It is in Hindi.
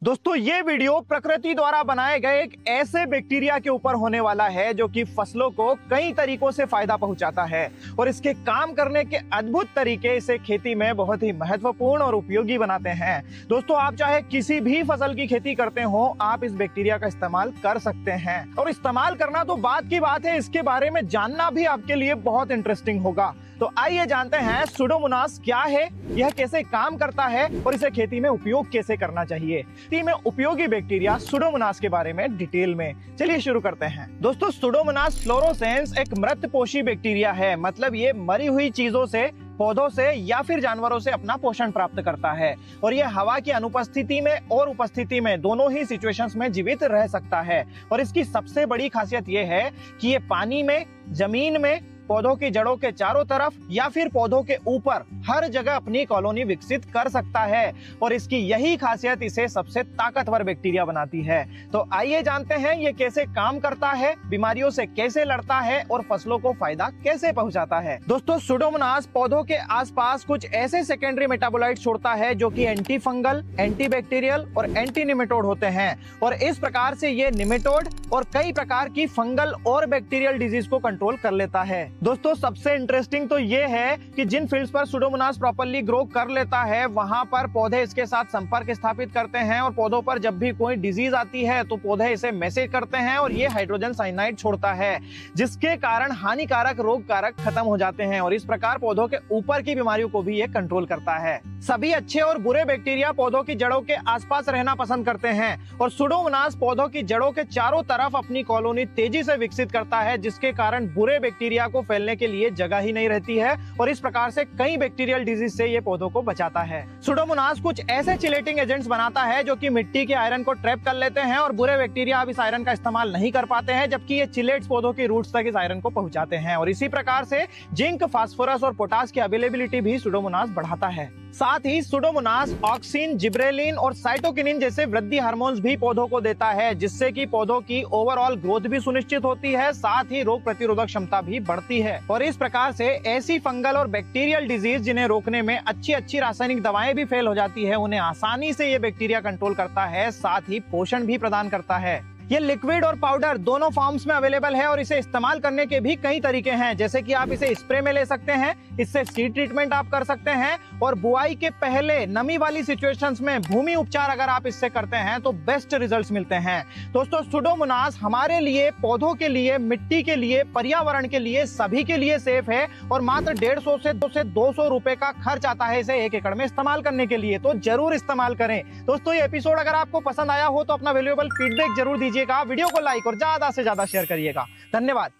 दोस्तों ये वीडियो प्रकृति द्वारा बनाए गए एक ऐसे बैक्टीरिया के ऊपर होने वाला है जो कि फसलों को कई तरीकों से फायदा पहुंचाता है और इसके काम करने के अद्भुत तरीके इसे खेती में बहुत ही महत्वपूर्ण और उपयोगी बनाते हैं। दोस्तों आप चाहे किसी भी फसल की खेती करते हो, आप इस बैक्टीरिया का इस्तेमाल कर सकते हैं और इस्तेमाल करना तो बात की बात है, इसके बारे में जानना भी आपके लिए बहुत इंटरेस्टिंग होगा। तो आइए जानते हैं सुडोमोनास क्या है, यह कैसे काम करता है और इसे खेती में उपयोग कैसे करना चाहिए। खेती में उपयोगी बैक्टीरिया सुडोमोनास के बारे में डिटेल में चलिए शुरू करते हैं। दोस्तों सुडोमोनास फ्लोरोसेंस एक मृतपोषी बैक्टीरिया है, मतलब ये मरी हुई चीजों से, पौधों से या फिर जानवरों से अपना पोषण प्राप्त करता है और ये हवा की अनुपस्थिति में और उपस्थिति में दोनों ही सिचुएशंस में जीवित रह सकता है। और इसकी सबसे बड़ी खासियत ये है कि ये पानी में, जमीन में, पौधों की जड़ों के चारों तरफ या फिर पौधों के ऊपर हर जगह अपनी कॉलोनी विकसित कर सकता है और इसकी यही खासियत इसे सबसे ताकतवर बैक्टीरिया बनाती है। तो आइए जानते हैं ये कैसे काम करता है, बीमारियों से कैसे लड़ता है और फसलों को फायदा कैसे पहुंचाता है। दोस्तों सुडोमोनास पौधों के आसपास कुछ ऐसे सेकेंडरी मेटाबोलाइट छोड़ता है जो कि एंटी फंगल, एंटी बैक्टीरियल और एंटी निमेटोड होते हैं और इस प्रकार से ये निमेटोड और कई प्रकार की फंगल और बैक्टीरियल डिजीज को कंट्रोल कर लेता है। दोस्तों सबसे इंटरेस्टिंग तो ये है कि जिन फील्ड्स पर सुडोमोनास प्रॉपर्ली ग्रो कर लेता है वहां पर पौधे इसके साथ संपर्क स्थापित करते हैं और पौधों पर जब भी कोई डिजीज आती है तो पौधे इसे मैसेज करते हैं और ये हाइड्रोजन साइनाइड छोड़ता है, जिसके कारण हानिकारक रोग कारक खत्म हो जाते हैं और इस प्रकार पौधों के ऊपर की बीमारियों को भी ये कंट्रोल करता है। सभी अच्छे और बुरे बैक्टीरिया पौधों की जड़ों के आसपास रहना पसंद करते हैं और सुडोमोनास पौधों की जड़ों के चारों तरफ अपनी कॉलोनी तेजी से विकसित करता है, जिसके कारण बुरे बैक्टीरिया को फैलने के लिए जगह ही नहीं रहती है और इस प्रकार से कई बैक्टीरियल डिजीज से ये पौधों को बचाता है। सुडोमोनास कुछ ऐसे चिलेटिंग एजेंट्स बनाता है जो कि मिट्टी के आयरन को ट्रैप कर लेते हैं और बुरे बैक्टीरिया अब इस आयरन का इस्तेमाल नहीं कर पाते हैं, जबकि ये चिलेट्स पौधों की रूट्स तक इस आयरन को पहुंचाते हैं और इसी प्रकार से जिंक, फास्फोरस और पोटास की अवेलेबिलिटी भी सुडोमोनास बढ़ाता है। साथ ही सुडोमोनास ऑक्सिन, जिब्रेलिन और साइटोकिनिन जैसे वृद्धि हार्मोन्स भी पौधों को देता है, जिससे कि पौधों की ओवरऑल ग्रोथ भी सुनिश्चित होती है, साथ ही रोग प्रतिरोधक क्षमता भी बढ़ती है और इस प्रकार से ऐसी फंगल और बैक्टीरियल डिजीज जिन्हें रोकने में अच्छी रासायनिक दवाएं भी फेल हो जाती है, उन्हें आसानी से ये बैक्टीरिया कंट्रोल करता है, साथ ही पोषण भी प्रदान करता है। ये लिक्विड और पाउडर दोनों फॉर्म्स में अवेलेबल है और इसे इस्तेमाल करने के भी कई तरीके हैं, जैसे कि आप इसे स्प्रे में ले सकते हैं, इससे सीड ट्रीटमेंट आप कर सकते हैं और बुआई के पहले नमी वाली सिचुएशंस में भूमि उपचार अगर आप इससे करते हैं तो बेस्ट रिजल्ट्स मिलते हैं। दोस्तों सुडोमोनास हमारे लिए, पौधों के लिए, मिट्टी के लिए, पर्यावरण के लिए, सभी के लिए सेफ है और मात्र 150 से 200 रुपए का खर्च आता है इसे 1 एकड़ में इस्तेमाल करने के लिए, तो जरूर इस्तेमाल करें। दोस्तों ये एपिसोड अगर आपको पसंद आया हो तो अपना वैल्यूएबल फीडबैक जरूर दीजिएगा, वीडियो को लाइक और ज्यादा से ज्यादा शेयर करिएगा। धन्यवाद।